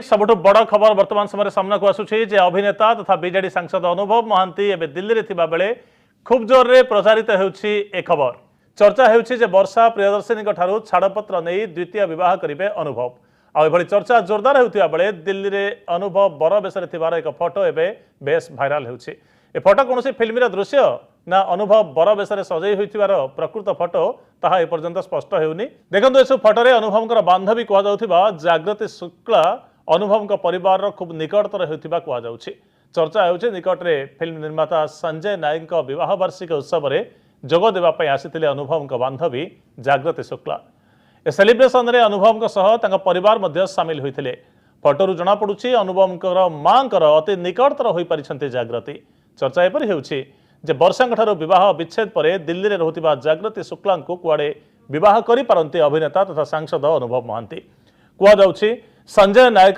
सबुठ बड़ खबर वर्तमान समय सामना को आसुछि जे अभिनेता तथा बीजेडी सांसद अनुभव महांती एबे दिल्ली रे थिबा बेले खूब जोर रे प्रचारित हेउछि ए खबर। चर्चा हेउछि जे वर्षा प्रियदर्शिनी ठारू छाड़पत्र नहीं द्वितीय विवाह करिवे अनुभव। आ एभली चर्चा जोरदार हेउथिबा बेले दिल्ली रे अनुभव बर बेसरे थिबार एक फोटो एबे बेस भाइराल हेउछि। ए फोटो कोनोसी फिल्मर दृश्य ना अनुभव बर बेसरे सजई होइथिबार प्रकृत फोटो ताहा ए पर्यंत स्पष्ट हेउनी। देखंतु एसु फोटो रे अनुभवकर बांधवी कुआ जाउथिबा जागृति शुक्ला अनुभव परिवार खूब निकटतर होता कहुच्छी। चर्चा हो निकट में फिल्म निर्माता संजय नायक विवाह वार्षिक उत्सव में जोग देवाई आसी अनुभव बांधवी जागृति शुक्ला। ए सेलिब्रेशन में अनुभव परिवार मध्य सामिल होते। फोटोरू जना पड़ुछि अनुभव माँ अति निकटतर हो पारि जागृति। चर्चा एपरी होउछि जे वर्षा विवाह विच्छेद पर दिल्ली में रोकता जागृति शुक्ला कुआड़े विवाह करि पारंती अभिनेता तथा सांसद अनुभव महांती। कहुच्छी संजय नायक